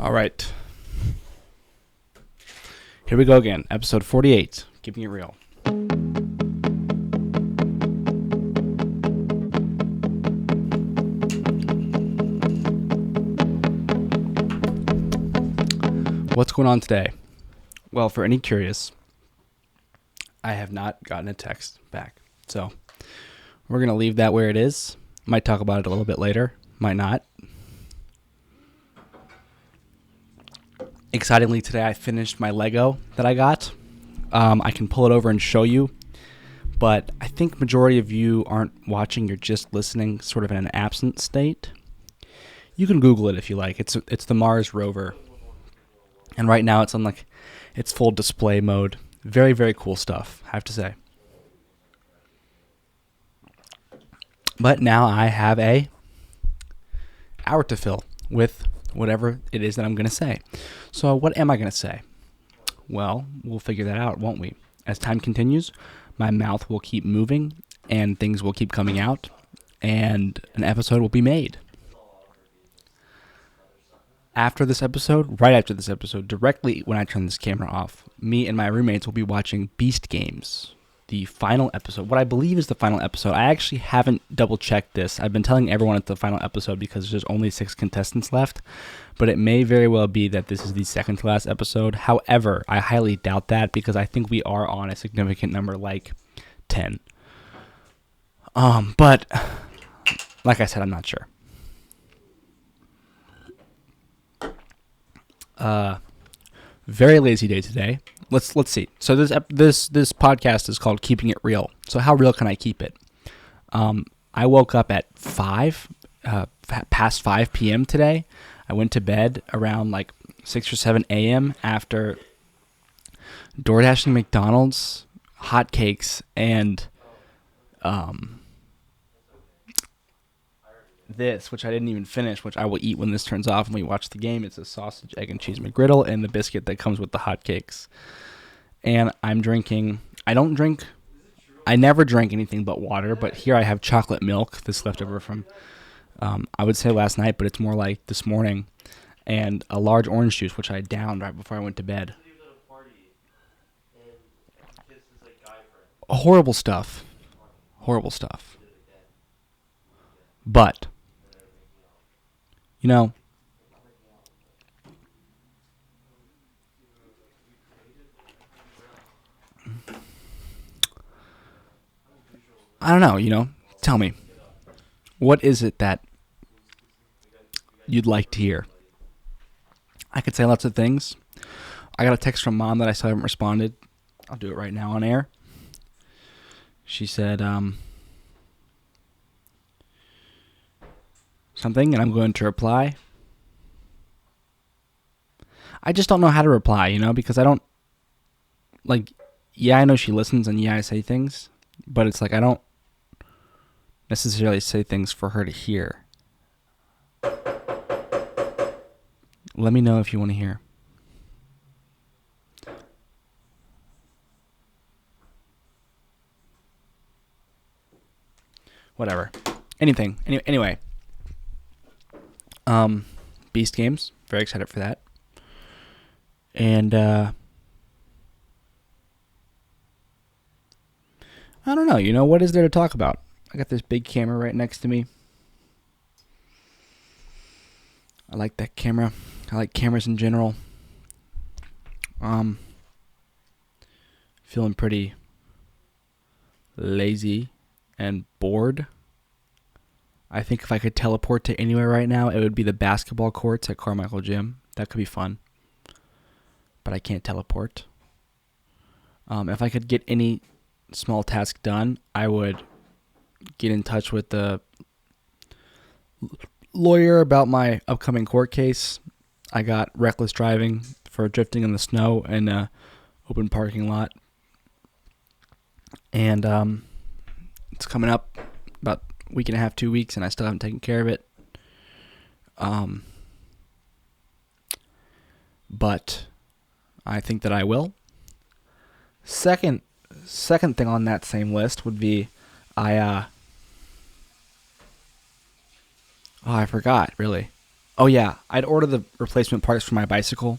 All right. Here we go again. Episode 48. Keeping it real. What's going on today? Well, for any curious, I have not gotten a text back. So we're going to leave that where it is. Might talk about it a little bit later. Might not. Excitingly, today I finished my Lego that I got. I can pull it over and show you. But I think majority of you aren't watching. You're just listening, sort of in an absent state. You can Google it if you like. It's the Mars rover. And right now it's on its full display mode. Very, very cool stuff, I have to say. But now I have a hour to fill with whatever it is that I'm going to say. So what am I going to say? Well, we'll figure that out, won't we? As time continues, my mouth will keep moving and things will keep coming out and an episode will be made. After this episode, right after this episode, directly when I turn this camera off, me and my roommates will be watching Beast Games, the final episode, what I believe is the final episode. I actually haven't double-checked this. I've been telling everyone it's the final episode because there's only 6 contestants left, but it may very well be that this is the second to last episode. However, I highly doubt that because I think we are on a significant number like 10. But like I said, I'm not sure. Very lazy day today. Let's see. So this podcast is called Keeping It Real. So how real can I keep it? I woke up at past 5 p.m. today. I went to bed around 6 or 7 a.m. after DoorDashing McDonald's, hotcakes, and this, which I didn't even finish, which I will eat when this turns off and we watch the game. It's a sausage, egg, and cheese McGriddle and the biscuit that comes with the hotcakes. And I'm drinking, I never drank anything but water, but here I have chocolate milk, this leftover from, I would say last night, but it's more like this morning, and a large orange juice, which I downed right before I went to bed. Horrible stuff. But, I don't know, tell me. What is it that you'd like to hear? I could say lots of things. I got a text from Mom that I still haven't responded. I'll do it right now on air. She said something, and I'm going to reply. I just don't know how to reply, because I don't, yeah, I know she listens, and yeah, I say things, but it's I don't necessarily say things for her to hear. Let me know if you want to hear. Whatever. Anything. Anyway. Beast Games. Very excited for that. And, I don't know. What is there to talk about? I got this big camera right next to me. I like that camera. I like cameras in general. Feeling pretty lazy and bored. I think if I could teleport to anywhere right now, it would be the basketball courts at Carmichael Gym. That could be fun. But I can't teleport. If I could get any small task done, I would get in touch with the lawyer about my upcoming court case. I got reckless driving for drifting in the snow in an open parking lot. And it's coming up about a week and a half, 2 weeks, and I still haven't taken care of it. But I think that I will. Second thing on that same list would be I forgot, really. Oh yeah, I'd order the replacement parts for my bicycle.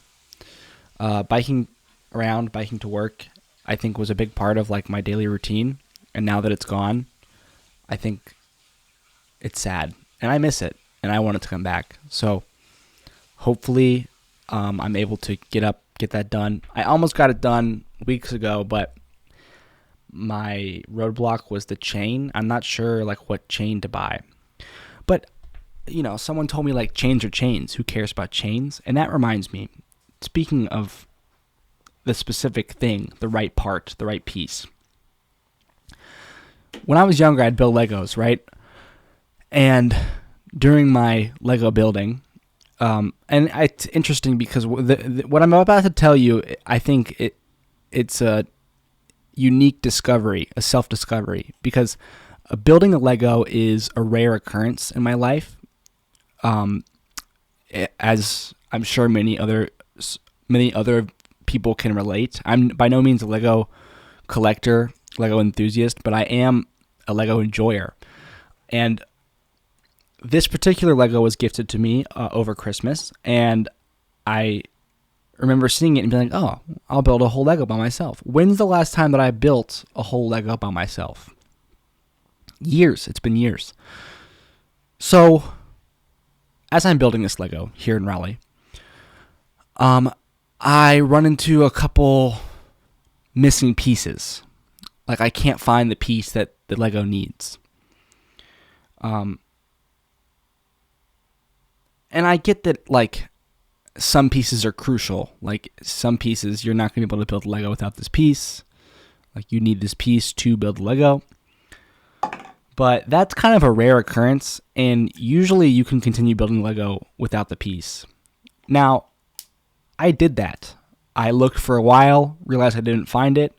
Biking around, biking to work, I think was a big part of like my daily routine. And now that it's gone, I think it's sad, and I miss it, and I want it to come back. So hopefully, I'm able to get that done. I almost got it done weeks ago, but my roadblock was the chain. I'm not sure like what chain to buy, but someone told me like chains are chains. Who cares about chains? And that reminds me. Speaking of the specific thing, the right part, the right piece. When I was younger, I'd build Legos, right? And during my Lego building, and it's interesting because what I'm about to tell you, I think it's a unique discovery, a self-discovery, because building a Lego is a rare occurrence in my life, as I'm sure many other people can relate. I'm by no means a Lego collector, Lego enthusiast, but I am a Lego enjoyer. And this particular Lego was gifted to me over Christmas, and I remember seeing it and being like, oh, I'll build a whole Lego by myself. When's the last time that I built a whole Lego by myself? Years. It's been years. So, as I'm building this Lego here in Raleigh, I run into a couple missing pieces. Like, I can't find the piece that the Lego needs. And I get that, like, some pieces are crucial. Like, some pieces, you're not going to be able to build Lego without this piece. Like, you need this piece to build Lego. But that's kind of a rare occurrence, and usually you can continue building Lego without the piece. Now, I did that. I looked for a while, realized I didn't find it.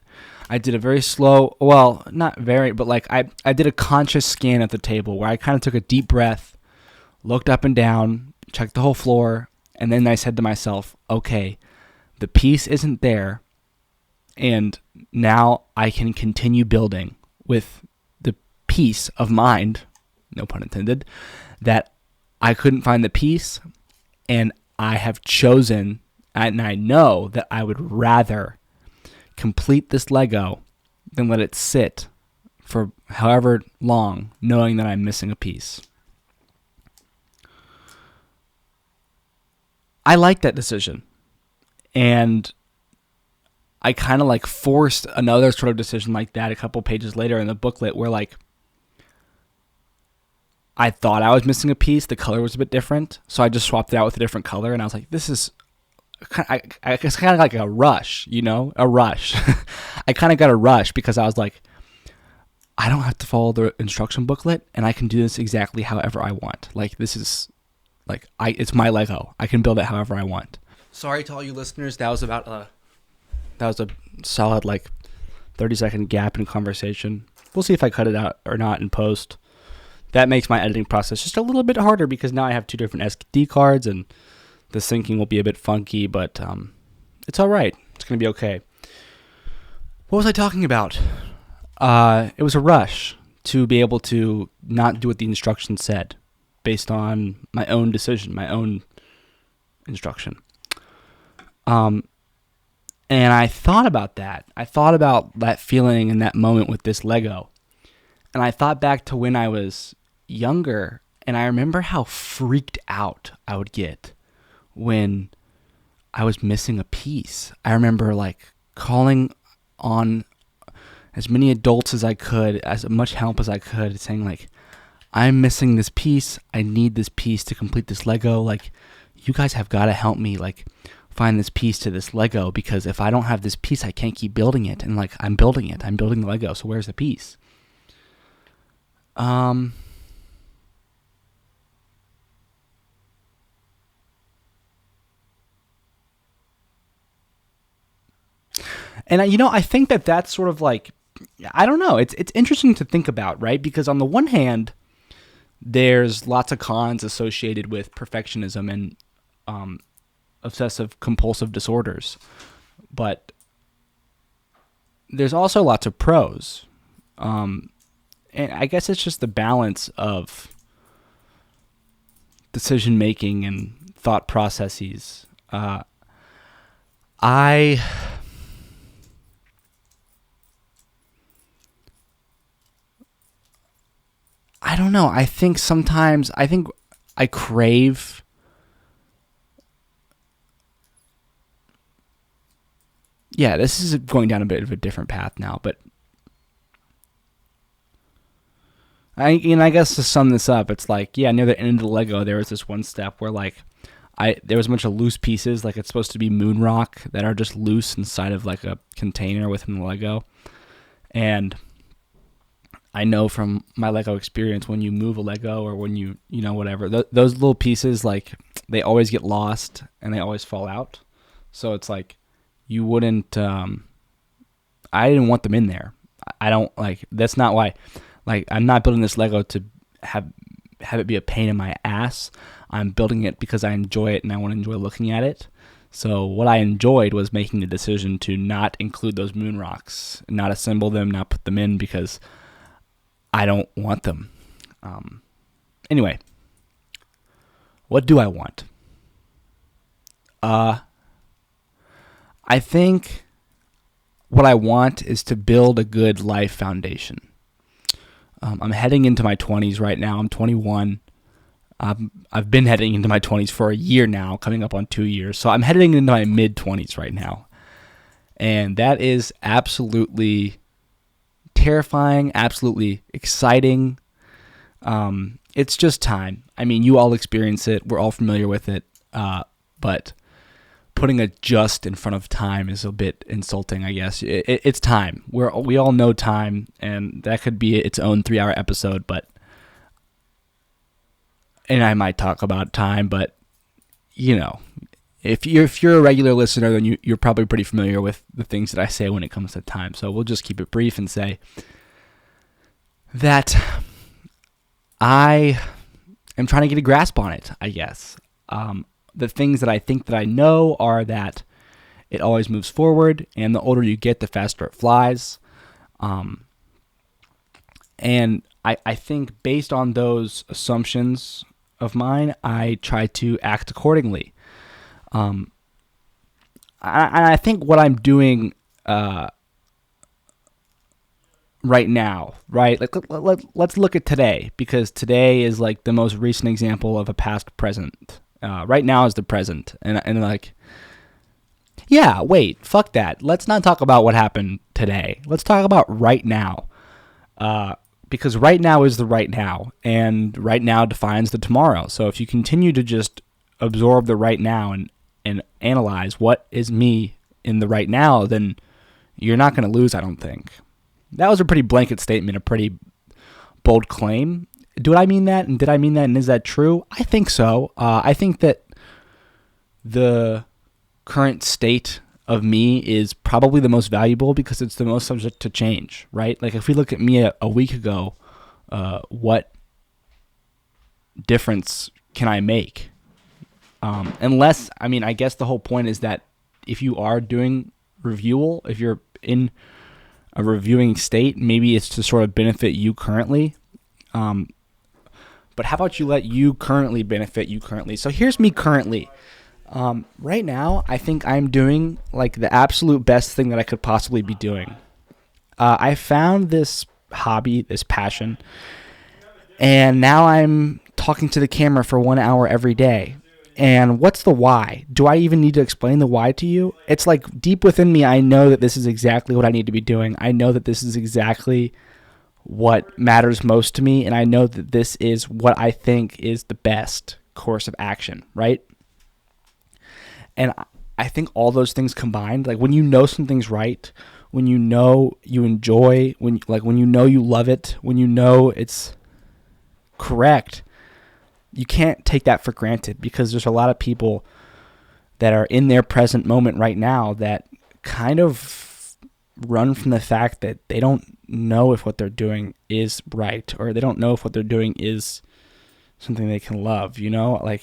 I did a very slow, well, not very, but like I did a conscious scan at the table where I kind of took a deep breath, looked up and down, checked the whole floor, and then I said to myself, okay, the piece isn't there, and now I can continue building with the peace of mind, no pun intended, that I couldn't find the piece, and I have chosen, and I know that I would rather complete this Lego than let it sit for however long, knowing that I'm missing a piece. I like that decision. And I kind of like forced another sort of decision like that a couple pages later in the booklet where like I thought I was missing a piece. The color was a bit different. So I just swapped it out with a different color. And I was like, this is, it's kind of like a rush, a rush. I kind of got a rush because I was like, I don't have to follow the instruction booklet and I can do this exactly however I want. Like, this is like, it's my Lego. I can build it however I want. Sorry to all you listeners. That was a solid like 30-second gap in conversation. We'll see if I cut it out or not in post. That makes my editing process just a little bit harder because now I have two different SD cards and the syncing will be a bit funky, but it's all right. It's going to be okay. What was I talking about? It was a rush to be able to not do what the instructions said based on my own decision, my own instruction. And I thought about that. I thought about that feeling in that moment with this Lego. And I thought back to when I was younger, and I remember how freaked out I would get when I was missing a piece. I remember like calling on as many adults as I could, as much help as I could, saying like, I'm missing this piece. I need this piece to complete this Lego. Like, you guys have got to help me like find this piece to this Lego, because if I don't have this piece, I can't keep building it. And like, I'm building it. I'm building the Lego. So where's the piece? And I think that that's sort of like, I don't know. It's interesting to think about, right? Because on the one hand, there's lots of cons associated with perfectionism and obsessive compulsive disorders, but there's also lots of pros. And I guess it's just the balance of decision making and thought processes. I don't know. I think sometimes I crave this is going down a bit of a different path now, but I guess to sum this up, it's like, near the end of the Lego, there was this one step where like there was a bunch of loose pieces, like it's supposed to be moon rock, that are just loose inside of like a container within the Lego. And I know from my Lego experience, when you move a Lego or when you whatever, those little pieces, like they always get lost and they always fall out. So it's like you wouldn't, I didn't want them in there. I don't like, that's not why, like I'm not building this Lego to have it be a pain in my ass. I'm building it because I enjoy it and I want to enjoy looking at it. So what I enjoyed was making the decision to not include those moon rocks, not assemble them, not put them in, because I don't want them. Anyway, what do I want? I think what I want is to build a good life foundation. I'm heading into my 20s right now. I'm 21. I've been heading into my 20s for a year now, coming up on 2 years. So I'm heading into my mid-20s right now. And that is absolutely terrifying, absolutely exciting. It's just time. I mean, you all experience it. We're all familiar with it. But putting a just in front of time is a bit insulting, I guess. It's time. We all know time, and that could be its own 3-hour episode, and I might talk about time, but if you're a regular listener, then you're probably pretty familiar with the things that I say when it comes to time. So we'll just keep it brief and say that I am trying to get a grasp on it, I guess. The things that I think that I know are that it always moves forward, and the older you get, the faster it flies. And I think based on those assumptions of mine, I try to act accordingly. I think what I'm doing right now, right? Like let's look at today, because today is like the most recent example of a past present. Right now is the present, and like, wait, fuck that. Let's not talk about what happened today. Let's talk about right now. Because right now is the right now, and right now defines the tomorrow. So if you continue to just absorb the right now and analyze what is me in the right now, then you're not going to lose, I don't think. That was a pretty blanket statement, a pretty bold claim. Do I mean that? And did I mean that? And is that true? I think so. I think that the current state of me is probably the most valuable because it's the most subject to change, right? Like if we look at me a week ago, what difference can I make? Unless, I guess the whole point is that if you are doing reviewal, if you're in a reviewing state, maybe it's to sort of benefit you currently. But how about you let you currently benefit you currently? So here's me currently. Right now, I think I'm doing like the absolute best thing that I could possibly be doing. I found this hobby, this passion, and now I'm talking to the camera for 1 hour every day. And what's the why? Do I even need to explain the why to you? It's like deep within me, I know that this is exactly what I need to be doing. I know that this is exactly what matters most to me, and I know that this is what I think is the best course of action, right? And I think all those things combined, like when you know something's right, when you know you enjoy, when you know you love it, when you know it's correct, you can't take that for granted, because there's a lot of people that are in their present moment right now that kind of run from the fact that they don't know if what they're doing is right, or they don't know if what they're doing is something they can love, like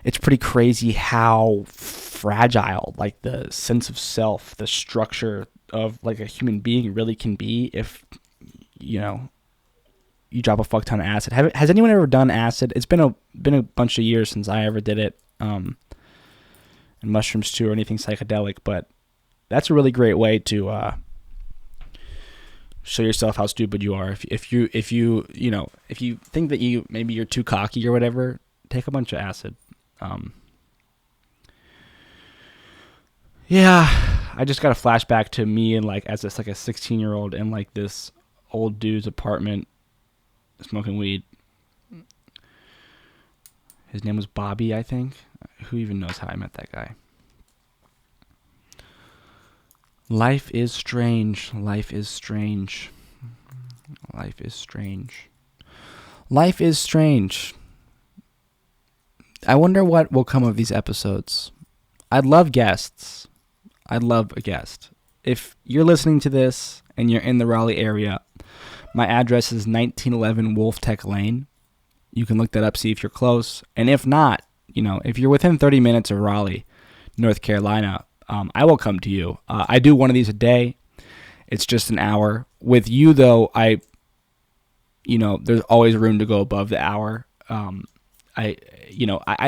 it's pretty crazy how fragile like the sense of self, the structure of like a human being really can be if you drop a fuck ton of acid. Has anyone ever done acid? It's been a bunch of years since I ever did it. And mushrooms too, or anything psychedelic, but that's a really great way to show yourself how stupid you are. If you think that maybe you're too cocky or whatever, take a bunch of acid. Yeah, I just got a flashback to me and as a 16-year-old in this old dude's apartment smoking weed. His name was Bobby, I think. Who even knows how I met that guy? Life is strange. Life is strange. Life is strange. Life is strange. I wonder what will come of these episodes. I'd love guests. I'd love a guest. If you're listening to this and you're in the Raleigh area, my address is 1911 Wolf Tech Lane. You can look that up, see if you're close. And if not, if you're within 30 minutes of Raleigh, North Carolina, I will come to you. I do one of these a day. It's just an hour. With you, though, there's always room to go above the hour. I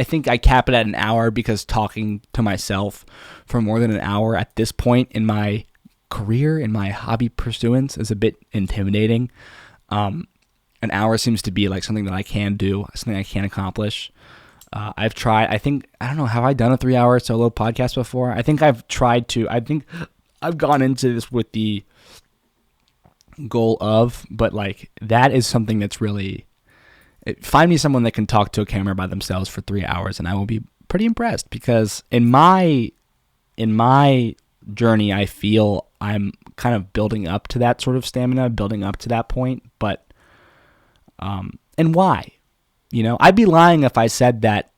think I cap it at an hour because talking to myself for more than an hour at this point in my career, in my hobby pursuance, is a bit intimidating. An hour seems to be something that I can do, something I can accomplish. I've tried, I don't know, have I done a 3-hour solo podcast before? I think I've tried to. I think I've gone into this with the goal of, but that is something that's really, find me someone that can talk to a camera by themselves for 3 hours and I will be pretty impressed, because in my journey, I feel I'm kind of building up to that sort of stamina, building up to that point, but, and why? I'd be lying if I said that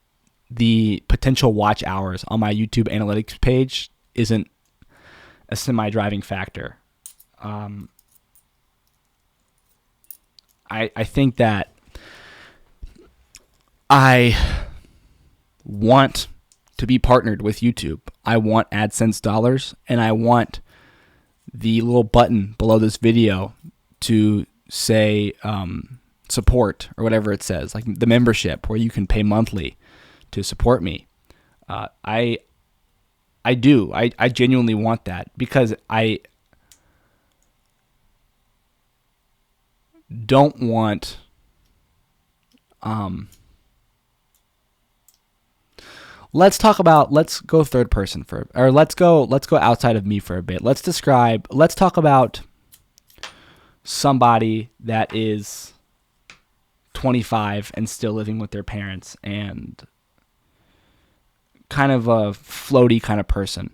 the potential watch hours on my YouTube analytics page isn't a semi-driving factor. I think that I want to be partnered with YouTube. I want AdSense dollars, and I want the little button below this video to say support or whatever it says, the membership where you can pay monthly to support me. I do. I genuinely want that, because I don't want let's go third person let's go outside of me for a bit. Let's talk about somebody that is 25 and still living with their parents and kind of a floaty kind of person,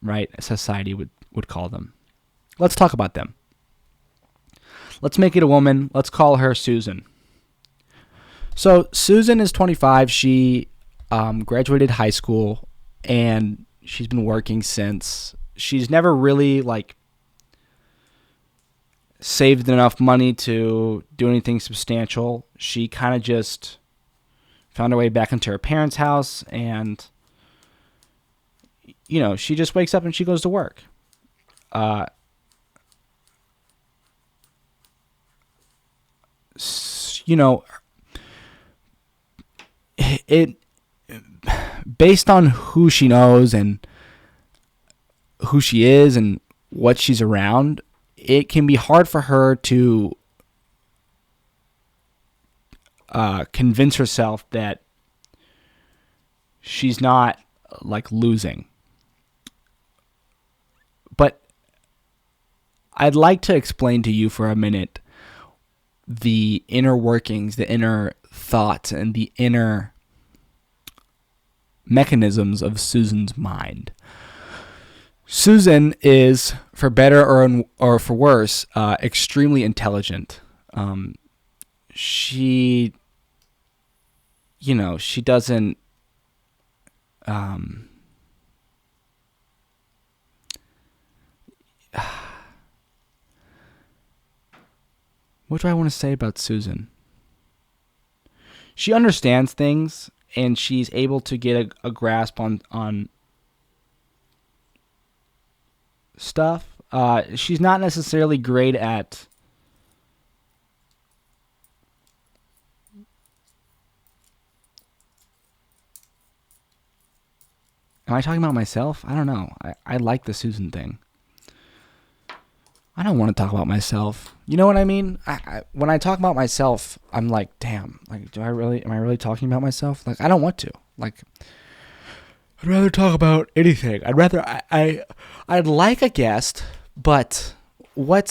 right? Society would call them. Let's talk about them. Let's make it a woman. Let's call her Susan. So Susan is 25. She graduated high school, and she's been working since. She's never really saved enough money to do anything substantial. She kind of just found her way back into her parents' house, and she just wakes up and she goes to work. It based on who she knows and who she is and what she's around, it can be hard for her to convince herself that she's not losing. But I'd like to explain to you for a minute the inner workings, the inner thoughts, and the inner mechanisms of Susan's mind. Susan is, for better or for worse, extremely intelligent. She doesn't. What do I want to say about Susan? She understands things, and she's able to get a grasp on stuff. She's not necessarily great at Am I talking about myself? I don't know. I like the Susan thing. I don't want to talk about myself. You know what I mean? When I talk about myself, I'm like, damn. Like, am I really talking about myself? Like, I don't want to. Like, I'd rather talk about anything. I'd like a guest, but do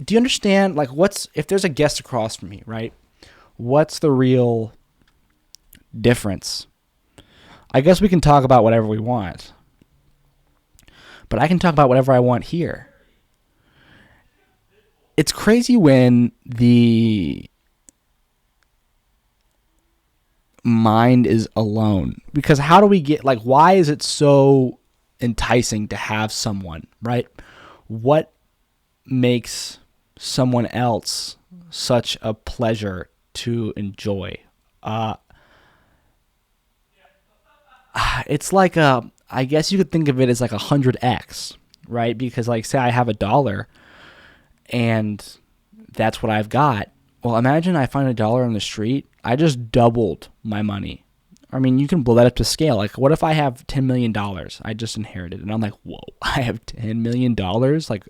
you understand? Like, if there's a guest across from me, right? What's the real difference? I guess we can talk about whatever we want, but I can talk about whatever I want here. It's crazy when the mind is alone, because how do we get, like, why is it so enticing to have someone, right? What makes someone else such a pleasure to enjoy? It's like I guess you could think of it as like 100x, right? Because, like, say I have $1 and that's what I've got. Well, imagine I find $1 on the street. I just doubled my money. I mean, you can blow that up to scale. Like, what if I have $10 million I just inherited? And I'm like, whoa, I have $10 million? Like,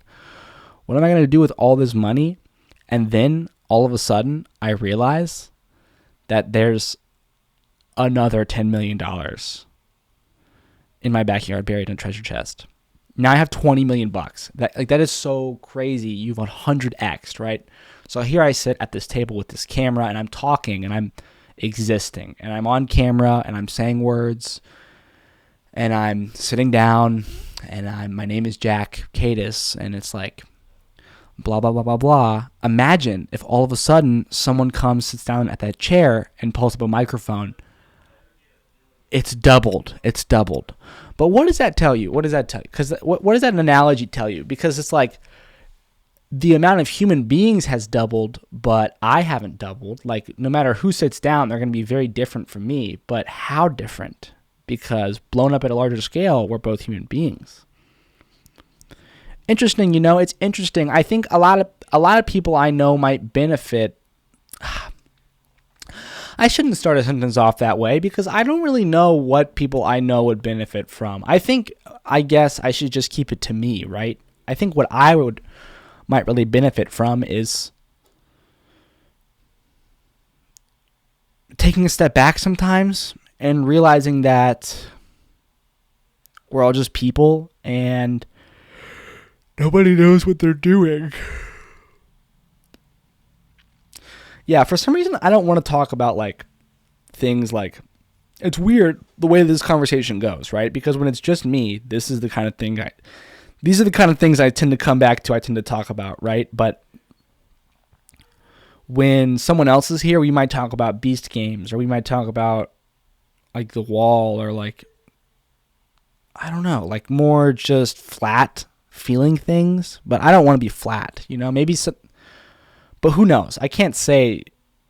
what am I going to do with all this money? And then all of a sudden, I realize that there's another $10 million in my backyard buried in a treasure chest. Now I have 20 million bucks. That is so crazy. You've 100x, right? So here I sit at this table with this camera, and I'm talking, and I'm existing, and I'm on camera, and I'm saying words, and I'm sitting down, and my name is jackkadis, and it's like blah blah blah blah blah. Imagine if all of a sudden someone comes, sits down at that chair, and pulls up a microphone. It's doubled. But what does that tell you? Because what does that analogy tell you? Because it's like the amount of human beings has doubled, but I haven't doubled. Like, no matter who sits down, they're going to be very different from me. But how different? Because blown up at a larger scale, we're both human beings. Interesting, it's interesting. I think a lot of people I know might benefit. I shouldn't start a sentence off that way, because I don't really know what people I know would benefit from. I guess I should just keep it to me, right? I think what I might really benefit from is taking a step back sometimes and realizing that we're all just people and nobody knows what they're doing. Yeah, for some reason, I don't want to talk about, like, things like, it's weird the way this conversation goes, right? Because when it's just me, these are the kind of things I tend to come back to, I tend to talk about, right? But when someone else is here, we might talk about Beast Games, or we might talk about, like, The Wall, or, like, I don't know, like, more just flat feeling things. But I don't want to be flat, maybe some. But who knows? I can't say.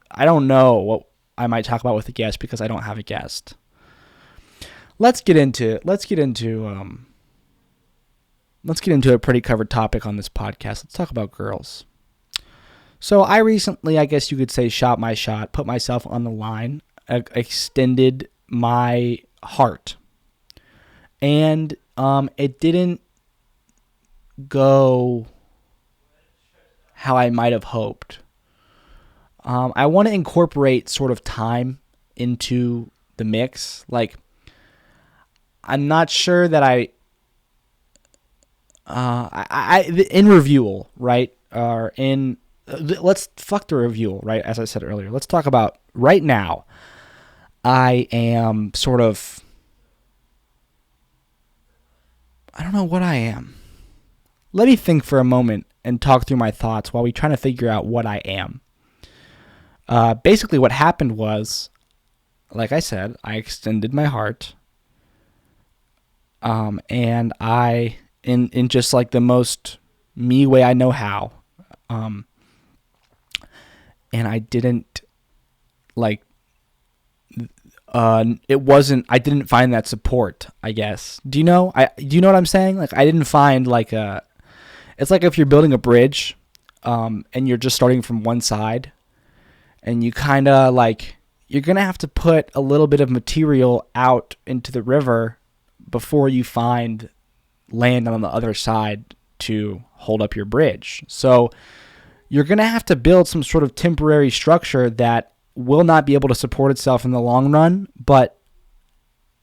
I don't know what I might talk about with a guest, because I don't have a guest. Let's get into a pretty covered topic on this podcast. Let's talk about girls. So I recently, I guess you could say, shot my shot, put myself on the line, extended my heart, and it didn't go how I might have hoped. I want to incorporate sort of time into the mix. Like, I'm not sure that I in review, right? Or in let's fuck the review, right? As I said earlier, let's talk about right now. I am sort of, I don't know what I am. Let me think for a moment and talk through my thoughts while we try to figure out what I am. Basically what happened was, like I said, I extended my heart. And I, in just like the most me way I know how, and I didn't like, I didn't find that support, I guess. Do you know what I'm saying? Like, I didn't find like it's like if you're building a bridge, and you're just starting from one side, and you kind of like, you're going to have to put a little bit of material out into the river before you find land on the other side to hold up your bridge. So you're going to have to build some sort of temporary structure that will not be able to support itself in the long run, but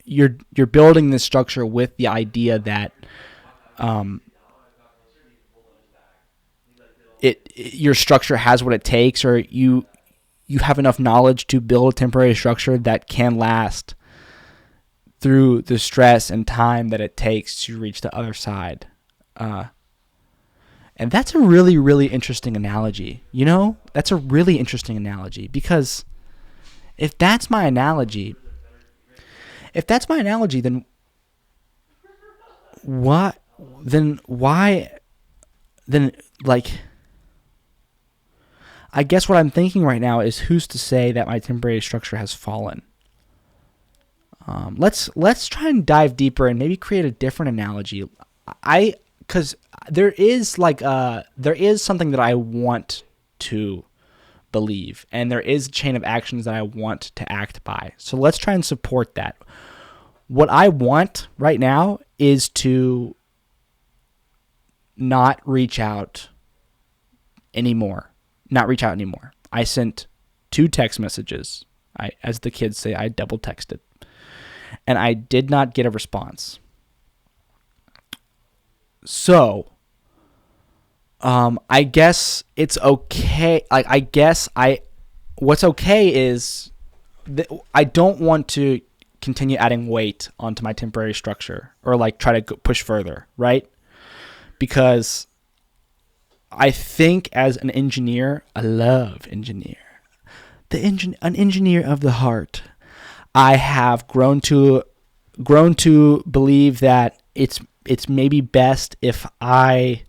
you're building this structure with the idea that your structure has what it takes, or you have enough knowledge to build a temporary structure that can last through the stress and time that it takes to reach the other side. And that's a really, really interesting analogy. That's a really interesting analogy, because if that's my analogy, then what? Then why? Then I guess what I'm thinking right now is, who's to say that my temporary structure has fallen? Let's try and dive deeper and maybe create a different analogy. Because there is something that I want to believe, and there is a chain of actions that I want to act by. So let's try and support that. What I want right now is to not reach out anymore. I sent 2 text messages. As the kids say, I double texted. And I did not get a response. So, I guess it's okay. What's okay is that I don't want to continue adding weight onto my temporary structure, or try to push further, right? Because I think as an engineer, I love engineer. An engineer of the heart. I have grown to believe that it's maybe best if I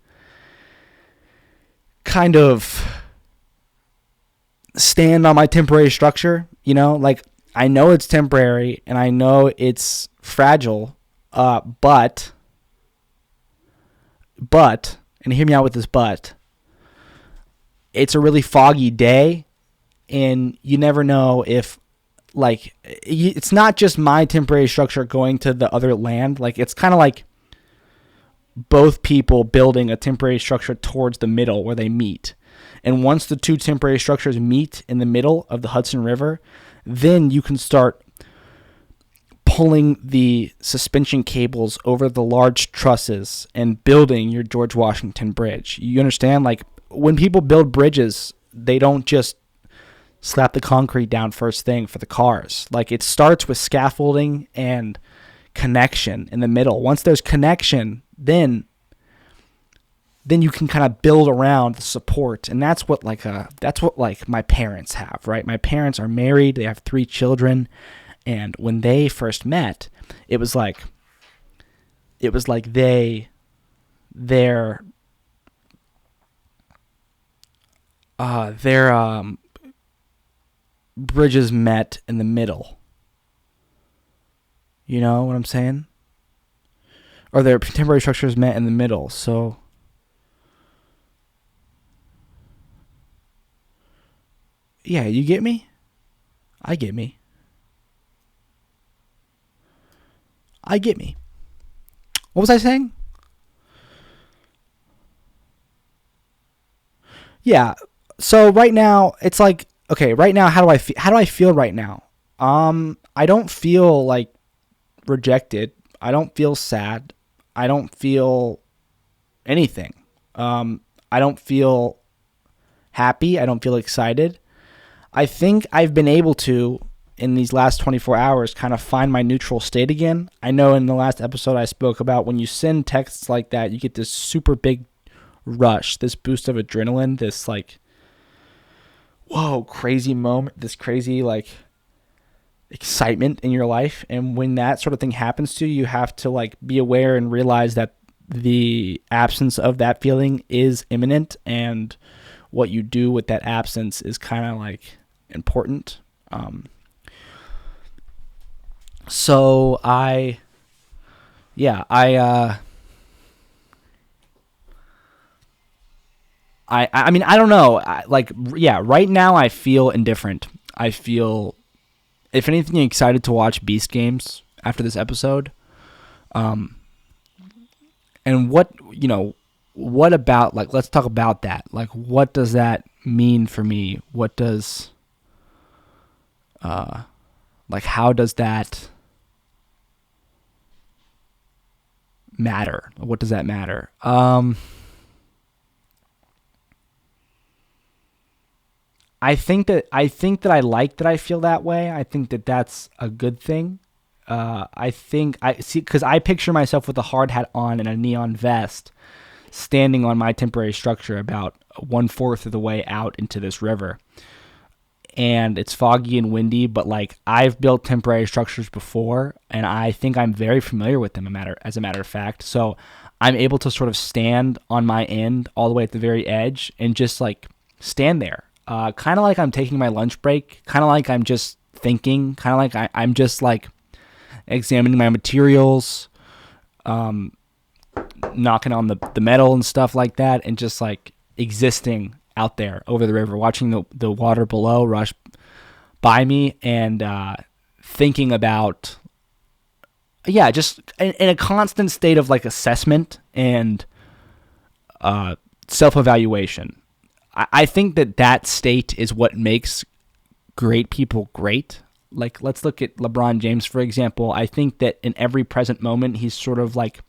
kind of stand on my temporary structure. I know it's temporary and I know it's fragile, but, and hear me out with this but, it's a really foggy day, and you never know if, it's not just my temporary structure going to the other land. It's kind of like both people building a temporary structure towards the middle where they meet. And once the 2 temporary structures meet in the middle of the Hudson River, then you can start pulling the suspension cables over the large trusses and building your George Washington Bridge. You understand? When people build bridges, they don't just slap the concrete down first thing for the cars. It starts with scaffolding and connection in the middle. Once there's connection, then you can kind of build around the support. And that's what my parents have, right? My parents are married, they have 3 children, and when they first met, it was like their bridges met in the middle. You know what I'm saying? Or their temporary structures met in the middle. So yeah, you get me? I get me. What was I saying? Yeah. So right now it's okay, right now how do I feel right now? I don't feel rejected. I don't feel sad. I don't feel anything. I don't feel happy. I don't feel excited. I think I've been able to, in these last 24 hours, kind of find my neutral state again. I know in the last episode I spoke about when you send texts like that, you get this super big rush, this boost of adrenaline, this whoa, crazy moment, this crazy excitement in your life. And when that sort of thing happens to you, you have to be aware and realize that the absence of that feeling is imminent, and what you do with that absence is kind of important. So I mean, I don't know. Right now I feel indifferent. I feel if anything, excited to watch Beast Games after this episode. Um, and what about, like, let's talk about that. Like, what does that mean for me? What does, like, how does that matter? What does that matter? I think that I like that I feel that way. I think that that's a good thing. I think I see, because I picture myself with a hard hat on and a neon vest, standing on my temporary structure about 1/4 of the way out into this river, and it's foggy and windy. But like, I've built temporary structures before, and I think I'm very familiar with them. As a matter of fact, so I'm able to sort of stand on my end all the way at the very edge and just like stand there, kind of like I'm taking my lunch break, kind of like I'm just thinking, kind of like I'm just like examining my materials, um, knocking on the metal and stuff like that, and just like existing out there over the river, watching the water below rush by me, and thinking about, yeah, just in a constant state of like assessment and self-evaluation. I think that state is what makes great people great. Like, let's look at LeBron James, for example. I think that in every present moment, he's sort of like,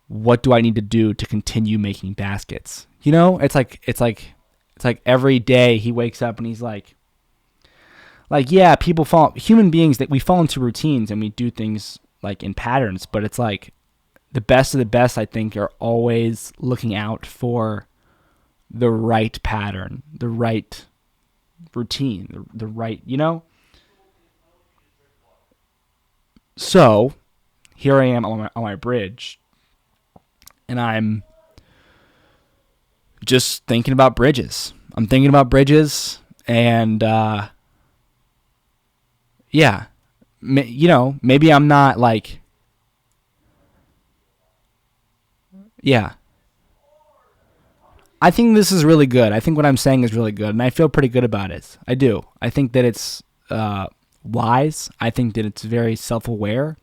what do I need to do to continue making baskets? You know, it's like every day he wakes up and he's like, yeah, human beings, that we fall into routines and we do things like in patterns, but it's like the best of the best, I think, are always looking out for the right pattern, the right routine, the right, So here I am on my bridge, and I'm just thinking about bridges. I'm thinking about bridges, and yeah, maybe I'm not like, yeah. I think this is really good. I think what I'm saying is really good, and I feel pretty good about it. I do. I think that it's wise. I think that it's very self-aware.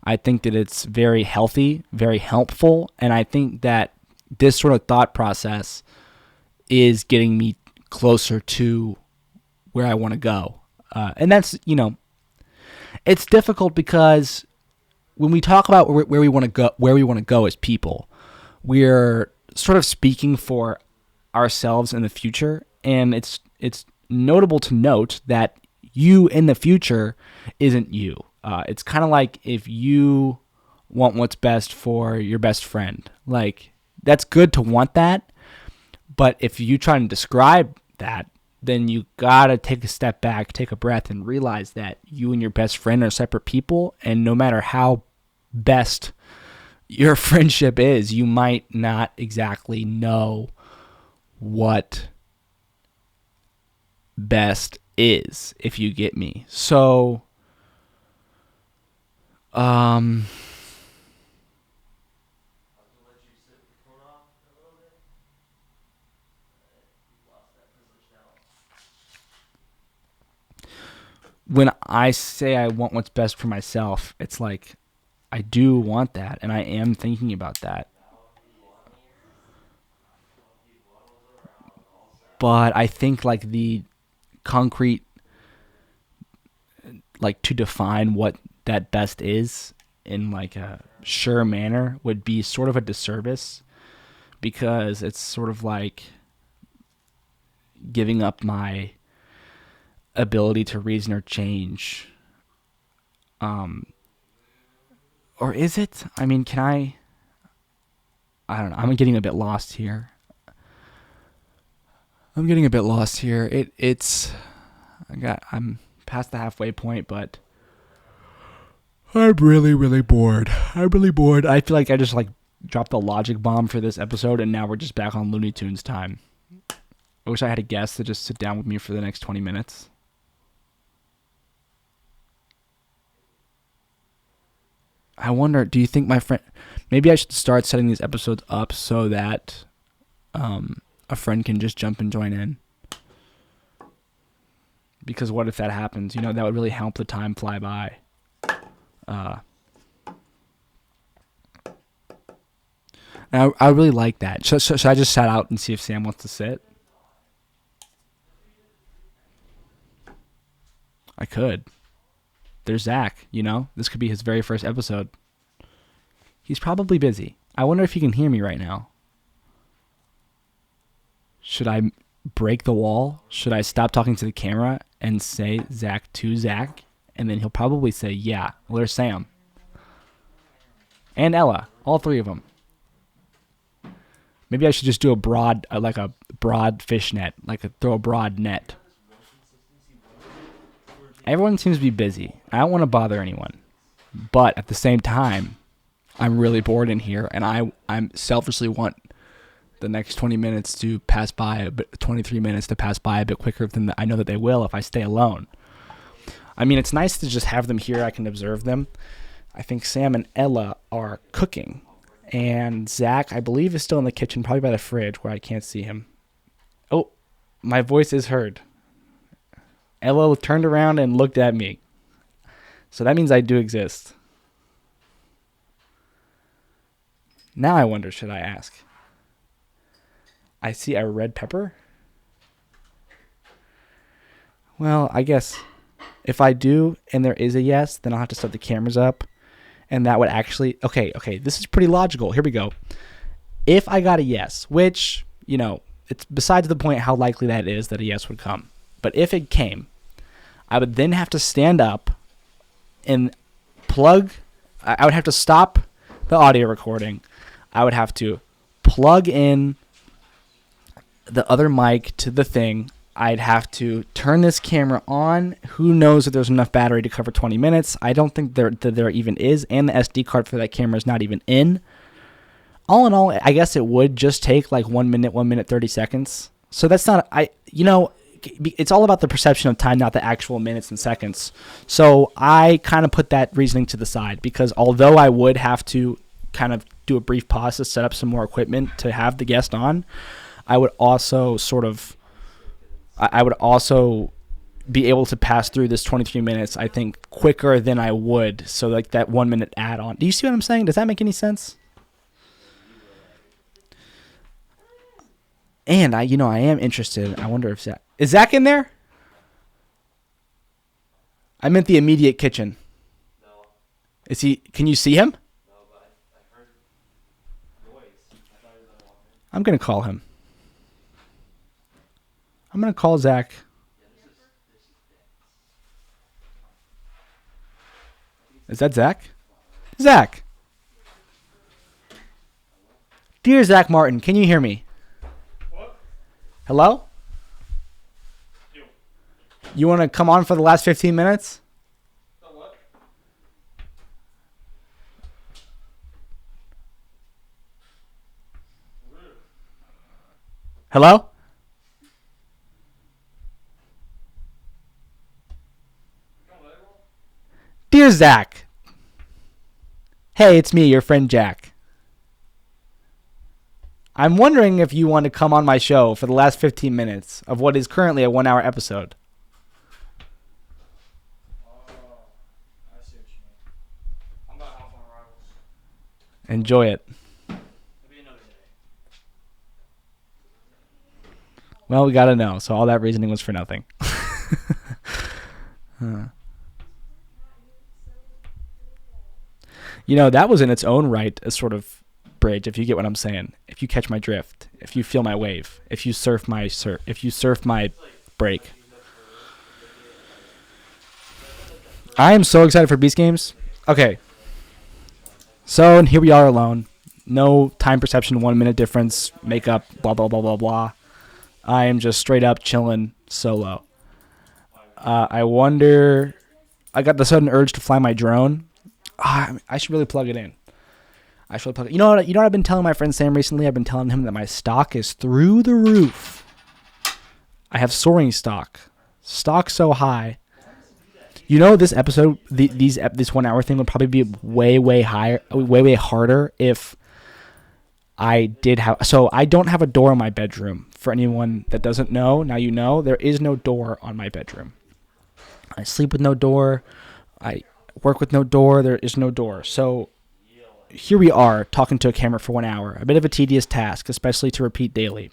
I think that it's very healthy, very helpful, and I think that this sort of thought process is getting me closer to where I want to go. And that's, it's difficult because when we talk about where we want to go as people, we're sort of speaking for ourselves in the future, and it's notable to note that you in the future isn't you. It's kind of like if you want what's best for your best friend. Like, that's good to want that, but if you try and describe that, then you gotta take a step back, take a breath, and realize that you and your best friend are separate people, and no matter how best your friendship is, you might not exactly know what best is, if you get me. So, when I say I want what's best for myself, it's like I do want that, and I am thinking about that. But I think like the concrete, like, to define what that best is in like a sure manner would be sort of a disservice, because it's sort of like giving up my ability to reason or change. Or is it? I mean, I don't know. I'm getting a bit lost here. It's I'm past the halfway point, but I'm really, really bored. I feel like I just like dropped the logic bomb for this episode, and now we're just back on Looney Tunes time. I wish I had a guest to just sit down with me for the next 20 minutes. I wonder, do you think my friend... Maybe I should start setting these episodes up so that a friend can just jump and join in. Because what if that happens? You know, that would really help the time fly by. I really like that. Should I just shout out and see if Sam wants to sit? I could. There's Zach, you know? This could be his very first episode. He's probably busy. I wonder if he can hear me right now. Should I break the wall? Should I stop talking to the camera and say Zach to Zach? And then he'll probably say, yeah, well, there's Sam. And Ella. All three of them. Maybe I should just do a broad fish net, throw a broad net. Everyone seems to be busy. I don't want to bother anyone. But at the same time, I'm really bored in here, and I'm selfishly want the next 20 minutes to pass by, a bit, 23 minutes to pass by a bit quicker than I know that they will if I stay alone. I mean, it's nice to just have them here. I can observe them. I think Sam and Ella are cooking. And Zach, I believe, is still in the kitchen, probably by the fridge where I can't see him. Oh, my voice is heard. Ella turned around and looked at me. So that means I do exist. Now I wonder, should I ask? I see a red pepper. Well, I guess if I do and there is a yes, then I'll have to set the cameras up. And that would actually... Okay, this is pretty logical. Here we go. If I got a yes, which, you know, it's besides the point how likely that is that a yes would come. But if it came, I would then have to stand up and plug... I would have to stop the audio recording. I would have to plug in the other mic to the thing. I'd have to turn this camera on. Who knows if there's enough battery to cover 20 minutes. I don't think there even is. And the SD card for that camera is not even in. All in all, I guess it would just take like 1 minute, 30 seconds. So that's not... it's all about the perception of time, not the actual minutes and seconds. So I kind of put that reasoning to the side. Because although I would have to kind of do a brief pause to set up some more equipment to have the guest on, I would also be able to pass through this 23 minutes, I think, quicker than I would. So like that 1 minute add-on. Do you see what I'm saying? Does that make any sense? And I am interested. I wonder if is Zach in there? I meant the immediate kitchen. No. Is he? Can you see him? No, but I heard noise. I thought he was gonna walk in. I'm gonna call him. I'm going to call Zach. Is that Zach? Zach. Dear Zach Martin, can you hear me? What? Hello? You want to come on for the last 15 minutes? What? Hello? Dear Zach. Hey, it's me, your friend Jack. I'm wondering if you want to come on my show for the last 15 minutes of what is currently a 1-hour episode. I see what you mean. I'm about half on Rivals. Enjoy it. Maybe another day. Well, we got to know. So all that reasoning was for nothing. You know, that was in its own right a sort of bridge, if you get what I'm saying. If you catch my drift, if you feel my wave, if you surf my break. I am so excited for Beast Games. Okay. So here we are alone. No time perception, 1 minute difference, makeup, blah, blah, blah, blah, blah. I am just straight up chilling solo. I wonder... I got the sudden urge to fly my drone. I should really plug it in. You know what I've been telling my friend Sam recently? I've been telling him that my stock is through the roof. I have soaring stock. Stock so high. You know, this episode, this 1 hour thing would probably be way higher, way harder if I did have... So I don't have a door in my bedroom. For anyone that doesn't know, now you know, there is no door on my bedroom. I sleep with no door. I work with no door. There is no door. So here we are talking to a camera for 1 hour. A bit of a tedious task, especially to repeat daily.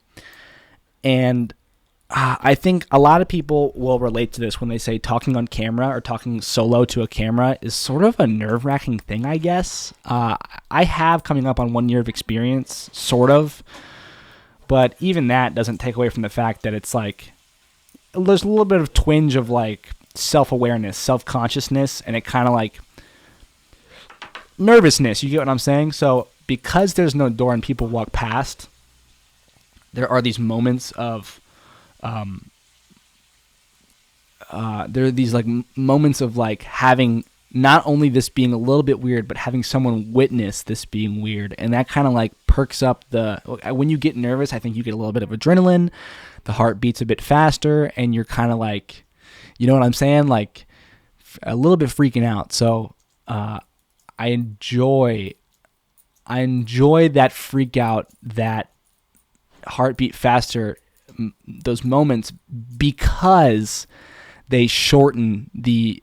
And I think a lot of people will relate to this when they say talking on camera or talking solo to a camera is sort of a nerve-wracking thing, I guess. I have coming up on 1 year of experience, sort of. But even that doesn't take away from the fact that it's like there's a little bit of twinge of like self-awareness, self-consciousness, and it kind of like nervousness. You get what I'm saying? So because there's no door and people walk past, there are these moments of there are these like moments of like having not only this being a little bit weird, but having someone witness this being weird. And that kind of like perks up when you get nervous, I think you get a little bit of adrenaline, the heart beats a bit faster, and you're kind of like, you know what I'm saying? Like a little bit freaking out. So, I enjoy that freak out, that heartbeat faster, those moments, because they shorten the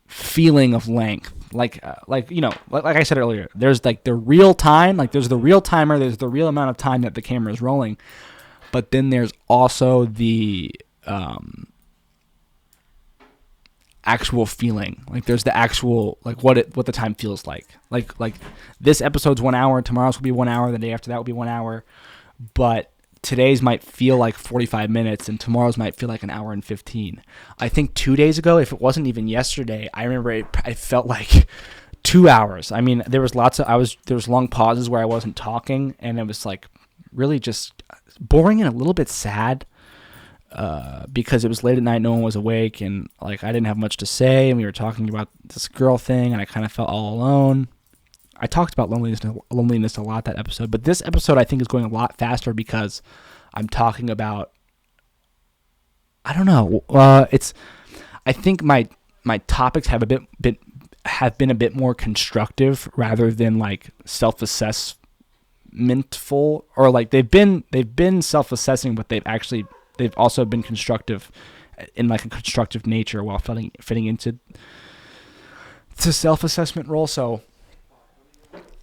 feeling of length. Like I said earlier, there's like the real time, like there's the real timer, there's the real amount of time that the camera is rolling, but then there's also the actual feeling. Like there's the actual like what the time feels like. Like this episode's 1 hour, tomorrow's will be 1 hour, the day after that will be 1 hour, but today's might feel like 45 minutes and tomorrow's might feel like an hour and 15. I think 2 days ago, if it wasn't even yesterday, I remember I felt like 2 hours. I mean, there was long pauses where I wasn't talking, and it was like really just boring and a little bit sad because it was late at night, no one was awake, and like I didn't have much to say, and we were talking about this girl thing, and I kind of felt all alone. I talked about loneliness a lot that episode, but this episode I think is going a lot faster because I'm talking about, I don't know. I think my topics have been a bit more constructive rather than like self-assessmentful, or like they've been self-assessing, but they've also been constructive in like a constructive nature while fitting into the self-assessment role. So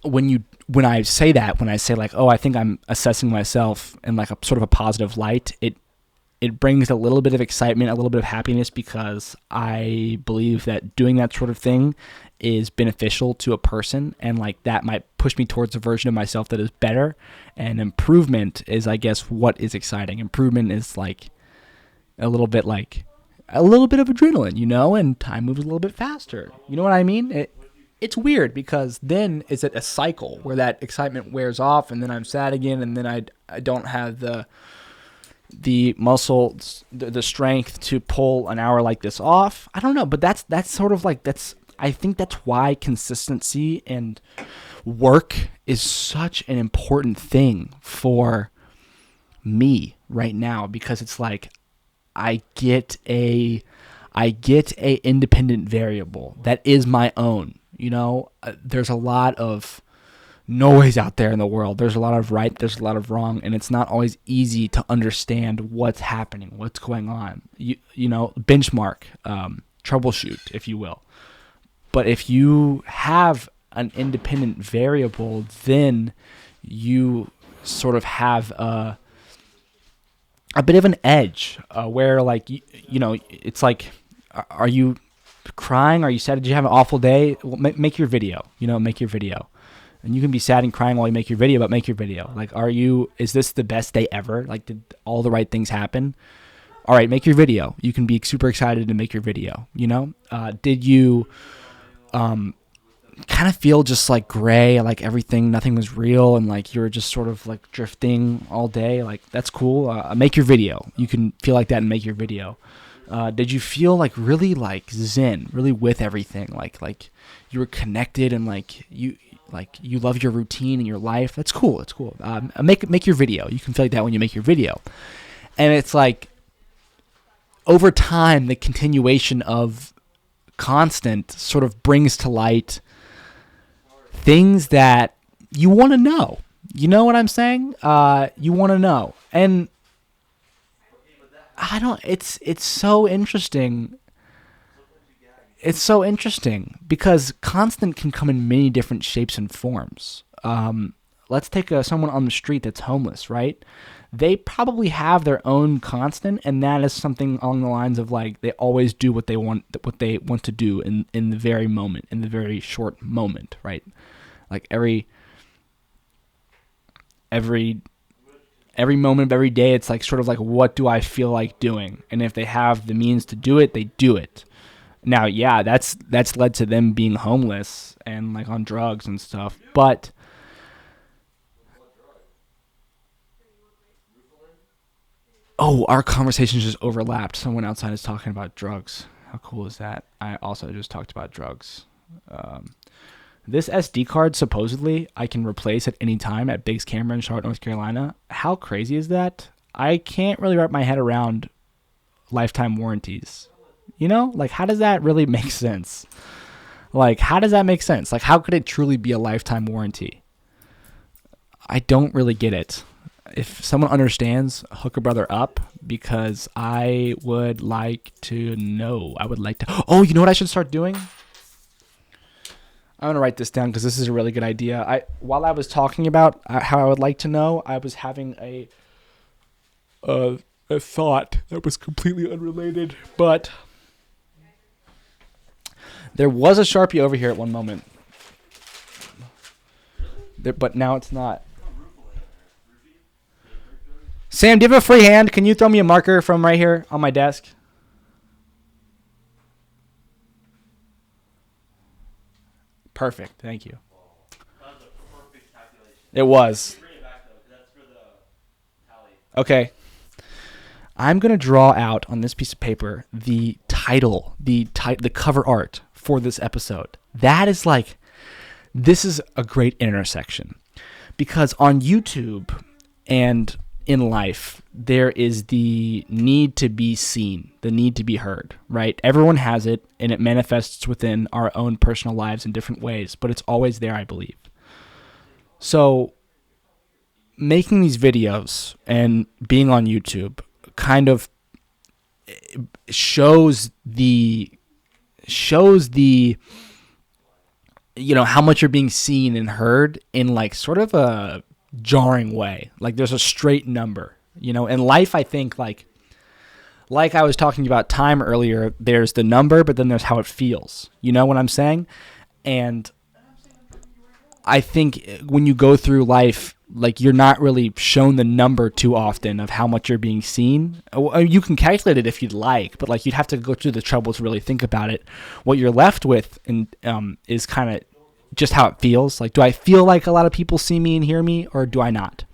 when I say like, oh, I think I'm assessing myself in like a sort of a positive light, it brings a little bit of excitement, a little bit of happiness, because I believe that doing that sort of thing is beneficial to a person, and like that might push me towards a version of myself that is better. And improvement is, I guess, what is exciting. Improvement is like a little bit of adrenaline, you know, and time moves a little bit faster. You know what I mean? It's weird because then is it a cycle where that excitement wears off and then I'm sad again, and then I don't have the muscles, the strength to pull an hour like this off. I don't know, but that's sort of like, I think that's why consistency and work is such an important thing for me right now, because it's like I get a independent variable that is my own. You know, there's a lot of noise out there in the world. There's a lot of right, there's a lot of wrong, and it's not always easy to understand what's happening, what's going on. You know, benchmark, troubleshoot, if you will. But if you have an independent variable, then you sort of have a bit of an edge where, like, you know, it's like, are you crying? Are you sad? Did you have an awful day? Well, make your video. You know, make your video. And you can be sad and crying while you make your video, but make your video. Like, is this the best day ever? Like, did all the right things happen? All right, make your video. You can be super excited to make your video, you know? Did you kind of feel just like gray, like nothing was real, and like you were just sort of like drifting all day? Like, that's cool. Make your video. You can feel like that and make your video. Did you feel like really like zen, really with everything? Like you were connected and like you love your routine and your life? That's cool. It's cool. Make your video. You can feel like that when you make your video. And it's like over time, the continuation of constant sort of brings to light things that you want to know. You know what I'm saying? You want to know. And it's so interesting it's so interesting because constant can come in many different shapes and forms. Let's take someone on the street that's homeless, right? They probably have their own constant, and that is something along the lines of like they always do what they want to do in the very moment, in the very short moment, right? Like every moment of every day, it's like sort of like, what do I feel like doing? And if they have the means to do it, they do it. Now, yeah, that's led to them being homeless and like on drugs and stuff. But oh, our conversations just overlapped. Someone outside is talking about drugs. How cool is that? I also just talked about drugs. This SD card, supposedly, I can replace at any time at Biggs Camera in Charlotte, North Carolina. How crazy is that? I can't really wrap my head around lifetime warranties. You know? Like, how does that really make sense? Like, how does that make sense? Like, how could it truly be a lifetime warranty? I don't really get it. If someone understands, hook a brother up, because I would like to know. I would like to... Oh, you know what I should start doing? I'm going to write this down because this is a really good idea. While I was talking about how I would like to know, I was having a thought that was completely unrelated. But there was a Sharpie over here at one moment. But now it's not. Sam, do you have a free hand? Can you throw me a marker from right here on my desk? Perfect. Thank you. That was a perfect calculation. It was. Bring it back though, because that's for the tally. Okay. I'm going to draw out on this piece of paper the title, the cover art for this episode. That is like, this is a great intersection. Because on YouTube and in life, there is the need to be seen, the need to be heard, right? Everyone has it, and it manifests within our own personal lives in different ways, but it's always there, I believe. So making these videos and being on YouTube kind of shows the how much you're being seen and heard in like sort of a jarring way. Like there's a straight number, in life. I think like I was talking about time earlier, there's the number, but then there's how it feels. You know what I'm saying? And I think when you go through life, like you're not really shown the number too often of how much you're being seen. You can calculate it if you'd like, but like you'd have to go through the trouble to really think about it. What you're left with is kind of just how it feels. Like, do I feel like a lot of people see me and hear me, or do I not?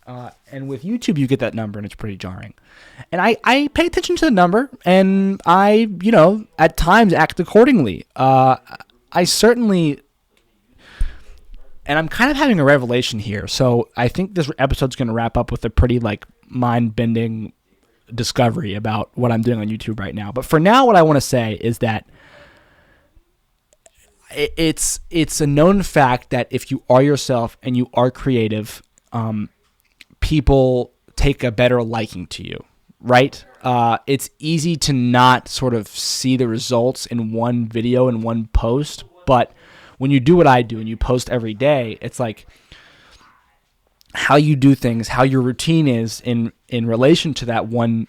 And with YouTube, you get that number, and it's pretty jarring. And I pay attention to the number, and I, at times act accordingly. I certainly... And I'm kind of having a revelation here. So I think this episode's going to wrap up with a pretty like mind-bending discovery about what I'm doing on YouTube right now. But for now, what I want to say is that it's a known fact that if you are yourself and you are creative, people take a better liking to you, right? It's easy to not sort of see the results in one video and one post, but when you do what I do and you post every day, it's like how you do things, how your routine is in relation to that one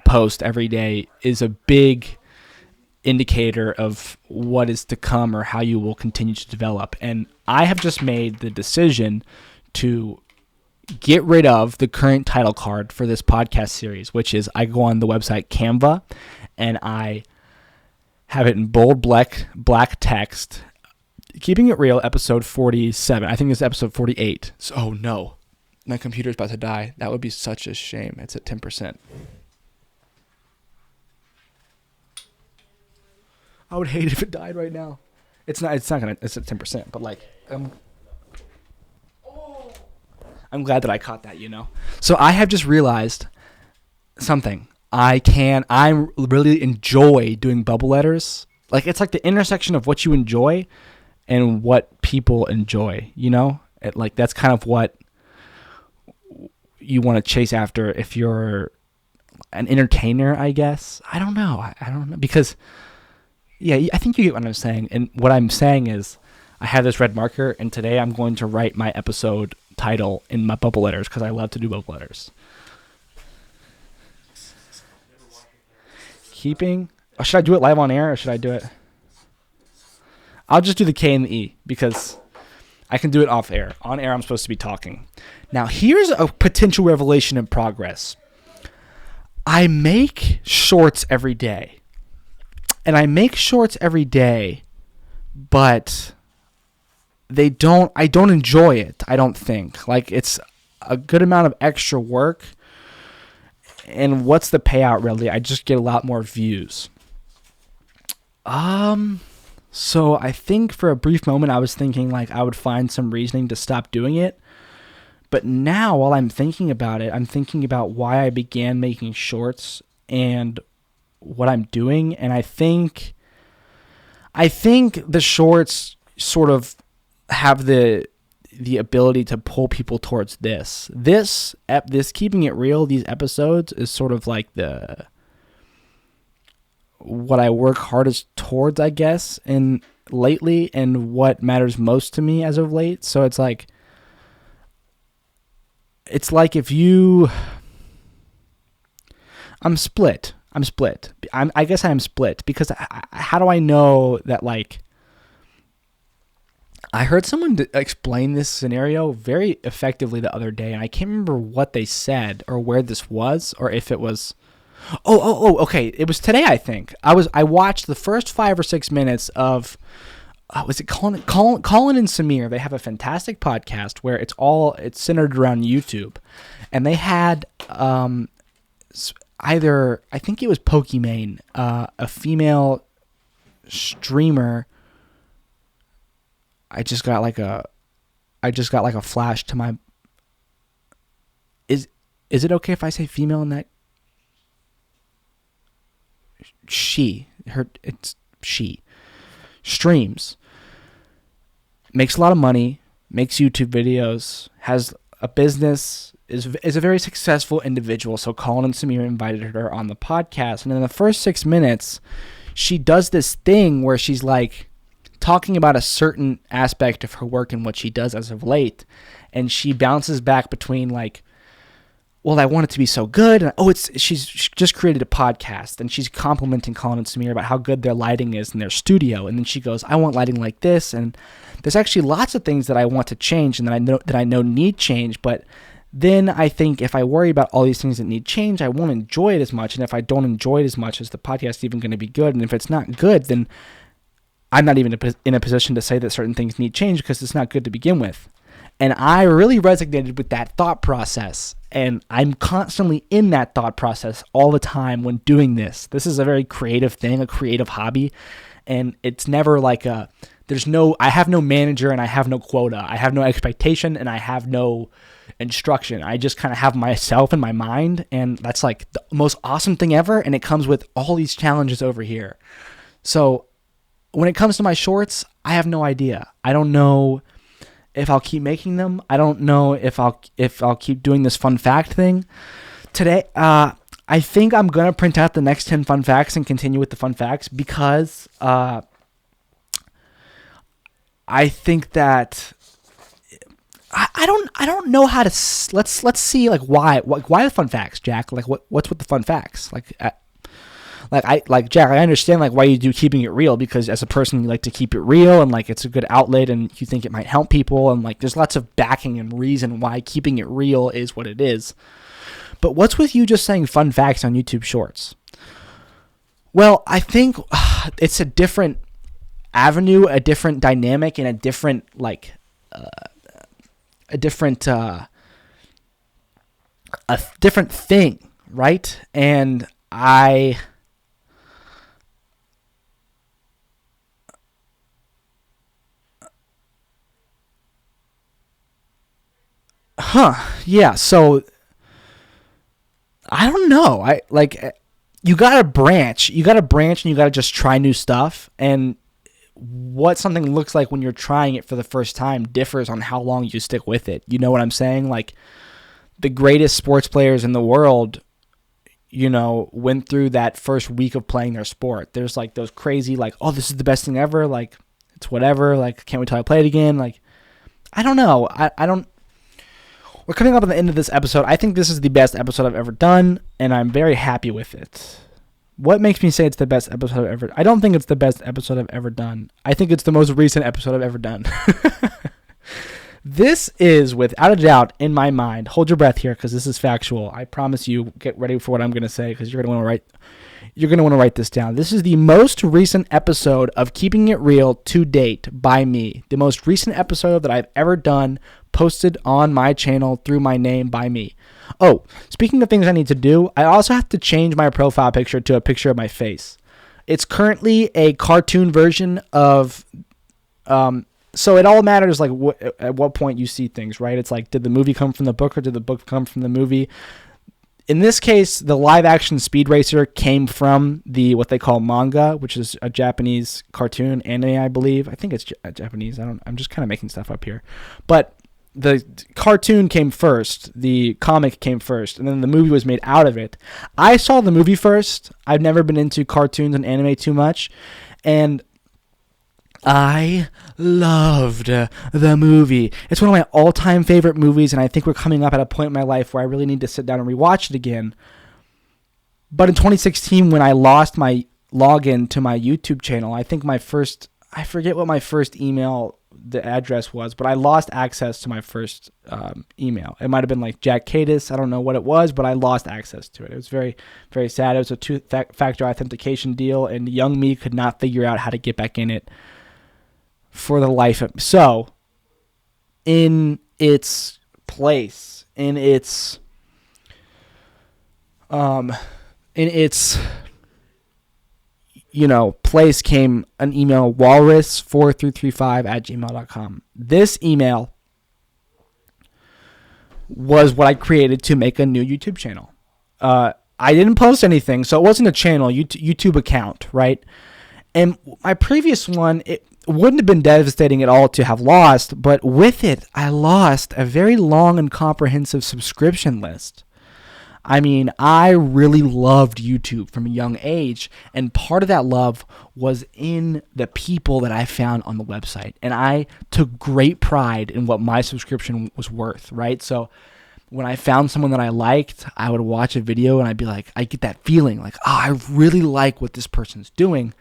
post every day is a big indicator of what is to come or how you will continue to develop. And I have just made the decision to get rid of the current title card for this podcast series, which is I go on the website Canva and I have it in bold black text. Keeping It Real, episode 47. I think it's episode 48. So, oh no, my computer's about to die. That would be such a shame. It's at 10%. I would hate if it died right now. It's not gonna. It's at 10%. But like, I'm glad that I caught that. So I have just realized something. I really enjoy doing bubble letters. Like it's like the intersection of what you enjoy and what people enjoy, like that's kind of what you want to chase after if you're an entertainer, I guess. I don't know because Yeah, I think you get what I'm saying. And what I'm saying is, I have this red marker, and today I'm going to write my episode title in my bubble letters because I love to do bubble letters. Keeping. Oh, should I do it live on air or should I do it? I'll just do the K and the E because I can do it off air. On air, I'm supposed to be talking. Now, here's a potential revelation in progress. I make shorts every day. And I make shorts every day, but I don't enjoy it, I don't think. Like, it's a good amount of extra work. And what's the payout, really? I just get a lot more views. So I think for a brief moment I was thinking like I would find some reasoning to stop doing it. But now while I'm thinking about it, I'm thinking about why I began making shorts and what I'm doing. And I think the shorts sort of have the ability to pull people towards this. This keeping it real, these episodes is sort of like what I work hardest towards, I guess, and lately, and what matters most to me as of late. So it's like if you, I'm split. I guess I'm split because how do I know that, like, I heard someone explain this scenario very effectively the other day, and I can't remember what they said or where this was, or if it was. Okay. It was today, I think. I watched the first 5 or 6 minutes of. Was it Colin and Samir? They have a fantastic podcast where it's centered around YouTube, and they had either, I think it was Pokimane, a female streamer. I just got like a flash to my. Is it okay if I say female in that? She streams, makes a lot of money, makes YouTube videos, has a business, is a very successful individual. So Colin and Samir invited her on the podcast, and in the first 6 minutes, she does this thing where she's like talking about a certain aspect of her work and what she does as of late, and she bounces back between like, well, I want it to be so good, and she just created a podcast, and she's complimenting Colin and Samir about how good their lighting is in their studio, and then she goes, I want lighting like this, and there's actually lots of things that I want to change and that I know need change, but then I think if I worry about all these things that need change, I won't enjoy it as much, and if I don't enjoy it as much, is the podcast even going to be good? And if it's not good, then I'm not even in a position to say that certain things need change because it's not good to begin with. And I really resonated with that thought process. And I'm constantly in that thought process all the time when doing this. This is a very creative thing, a creative hobby. And it's never like I have no manager and I have no quota. I have no expectation and I have no instruction. I just kind of have myself in my mind. And that's like the most awesome thing ever. And it comes with all these challenges over here. So when it comes to my shorts, I have no idea. I don't know if I'll keep making them. I don't know if I'll keep doing this fun fact thing. Today, I think I'm gonna print out the next 10 fun facts and continue with the fun facts because I think that I don't know how to let's see like why the fun facts, Jack. Like what's with the fun facts? Jack, I understand like why you do keeping it real, because as a person you like to keep it real and like it's a good outlet and you think it might help people, and like there's lots of backing and reason why keeping it real is what it is. But what's with you just saying fun facts on YouTube Shorts? Well, I think it's a different avenue, a different dynamic, and a different thing, right? And yeah, so I don't know. You gotta branch and you gotta just try new stuff. And what something looks like when you're trying it for the first time differs on how long you stick with it. You know what I'm saying? Like the greatest sports players in the world, went through that first week of playing their sport. There's like those crazy, like, oh, this is the best thing ever. Like, it's whatever. Like, can't wait till I play it again. Like, I don't know. I don't. We're coming up on the end of this episode. I think this is the best episode I've ever done, and I'm very happy with it. What makes me say it's the best episode I've ever... I don't think it's the best episode I've ever done. I think it's the most recent episode I've ever done. This is, without a doubt, in my mind... Hold your breath here, because this is factual. I promise you, get ready for what I'm going to say, because you're going to want to write this down. This is the most recent episode of Keeping It Real to date by me. The most recent episode that I've ever done, posted on my channel through my name by me. Oh, speaking of things I need to do, I also have to change my profile picture to a picture of my face. It's currently a cartoon version of... So it all matters like at what point you see things, right? It's like, did the movie come from the book or did the book come from the movie? In this case, the live-action Speed Racer came from what they call manga, which is a Japanese cartoon anime, I believe. I think it's Japanese. I'm just kind of making stuff up here. But the cartoon came first, the comic came first, and then the movie was made out of it. I saw the movie first. I've never been into cartoons and anime too much, and I loved the movie. It's one of my all-time favorite movies, and I think we're coming up at a point in my life where I really need to sit down and rewatch it again. But in 2016, when I lost my login to my YouTube channel, I forget what my first email, the address was, but I lost access to my first email. It might have been like jackkadis. I don't know what it was, but I lost access to it. It was very, very sad. It was a two-factor authentication deal, and young me could not figure out how to get back in it for the life of me. So, in its place, place came an email, walrus4335@gmail.com. This email was what I created to make a new YouTube channel. I didn't post anything, so it wasn't a channel, YouTube account, right? And my previous one, it wouldn't have been devastating at all to have lost, but with it, I lost a very long and comprehensive subscription list. I mean, I really loved YouTube from a young age, and part of that love was in the people that I found on the website, and I took great pride in what my subscription was worth, right? So when I found someone that I liked, I would watch a video, and I'd be like, I get that feeling, like, oh, I really like what this person's doing.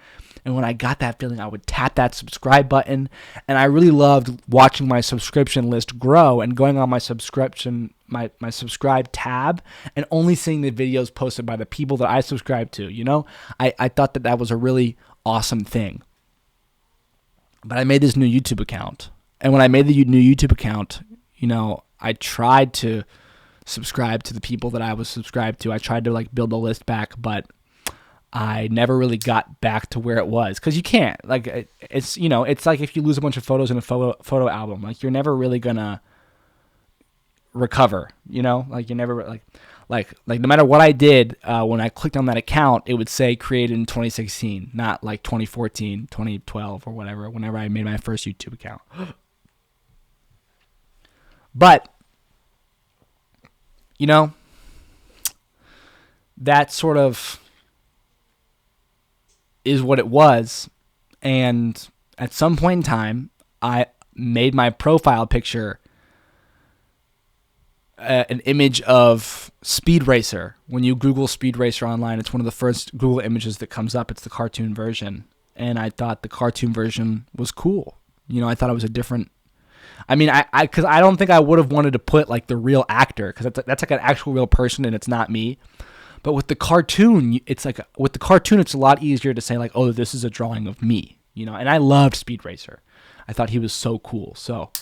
And when I got that feeling, I would tap that subscribe button. And I really loved watching my subscription list grow and going on my subscription, my subscribe tab, and only seeing the videos posted by the people that I subscribe to. I thought that was a really awesome thing. But I made this new YouTube account. And when I made the new YouTube account, I tried to subscribe to the people that I was subscribed to. I tried to build a list back, but I never really got back to where it was, because you can't. It's like if you lose a bunch of photos in a photo album, you're never really gonna recover. You're never no matter what I did, when I clicked on that account, it would say created in 2016, not 2014, 2012 or whatever. Whenever I made my first YouTube account, but that sort of is what it was. And at some point in time, I made my profile picture an image of Speed Racer. When you Google Speed Racer online, it's one of the first Google images that comes up. It's the cartoon version. And I thought the cartoon version was cool. I thought it was a different... because I don't think I would have wanted to put the real actor, because that's an actual real person and it's not me. But with the cartoon, it's a lot easier to say oh, this is a drawing of me, And I loved Speed Racer. I thought he was so cool. So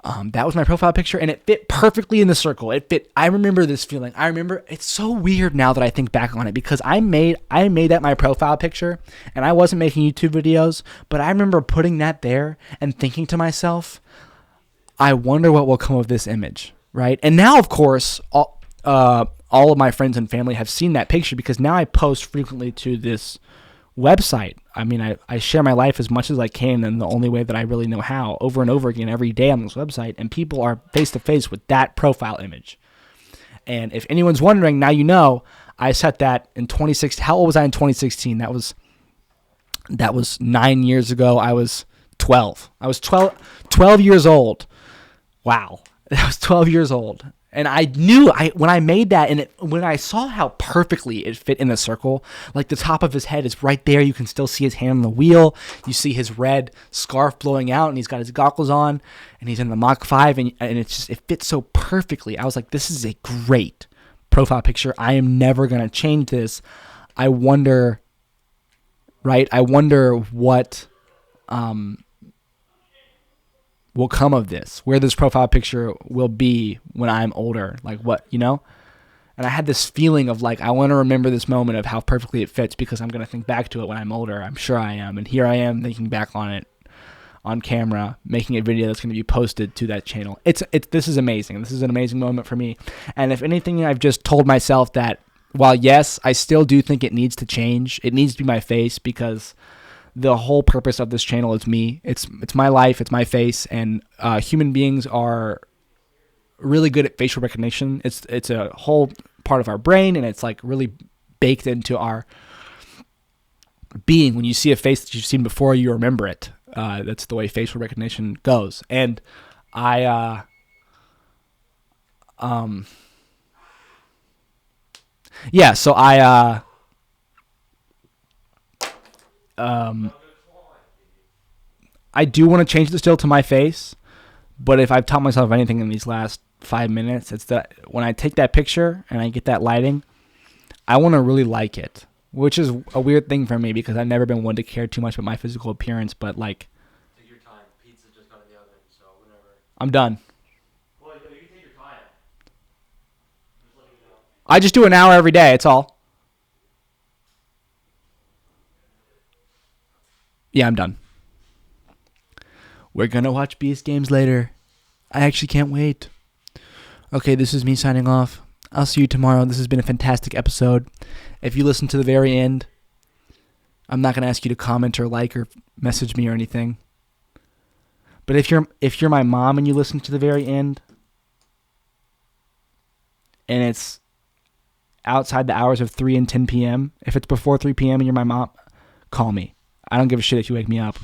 that was my profile picture, and it fit perfectly in the circle. It fit. I remember this feeling. It's so weird now that I think back on it, because I made that my profile picture, and I wasn't making YouTube videos, but I remember putting that there and thinking to myself, I wonder what will come of this image, right? And now, of course, all of my friends and family have seen that picture, because now I post frequently to this website. I share my life as much as I can in the only way that I really know how, over and over again every day on this website, and people are face to face with that profile image. And if anyone's wondering, now you know, I set that in 2016. How old was I in 2016? That was 9 years ago. I was 12. I was 12 years old. Wow. I was 12 years old. And I knew when I made that, and when I saw how perfectly it fit in the circle, like the top of his head is right there. You can still see his hand on the wheel. You see his red scarf blowing out, and he's got his goggles on, and he's in the Mach 5, and it fits so perfectly. I was like, this is a great profile picture. I am never going to change this. I wonder what will come of this, where this profile picture will be when I'm older, like what, And I had this feeling of like, I want to remember this moment of how perfectly it fits because I'm going to think back to it when I'm older. I'm sure I am. And here I am thinking back on it on camera, making a video that's going to be posted to that channel. This is amazing. This is an amazing moment for me. And if anything, I've just told myself that while yes, I still do think it needs to change, it needs to be my face because the whole purpose of this channel is me. It's my life. It's my face. And human beings are really good at facial recognition. It's a whole part of our brain, and it's like really baked into our being. When you see a face that you've seen before, you remember it. That's the way facial recognition goes. And I I do want to change the still to my face, but if I've taught myself anything in these last 5 minutes, it's that when I take that picture and I get that lighting, I want to really like it, which is a weird thing for me because I've never been one to care too much about my physical appearance, but like... Take your time. Pizza just got in the oven, so whatever. I'm done. Well, you can take your time. Just let me know. I just do an hour every day, it's all. Yeah, I'm done. We're going to watch Beast Games later. I actually can't wait. Okay, this is me signing off. I'll see you tomorrow. This has been a fantastic episode. If you listen to the very end, I'm not going to ask you to comment or like or message me or anything. But if you're my mom and you listen to the very end, and it's outside the hours of 3 and 10 p.m., if it's before 3 p.m. and you're my mom, call me. I don't give a shit if you wake me up.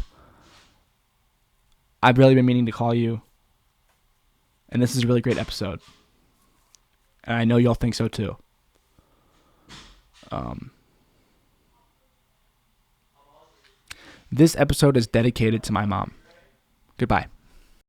I've really been meaning to call you. And this is a really great episode. And I know y'all think so too. This episode is dedicated to my mom. Goodbye.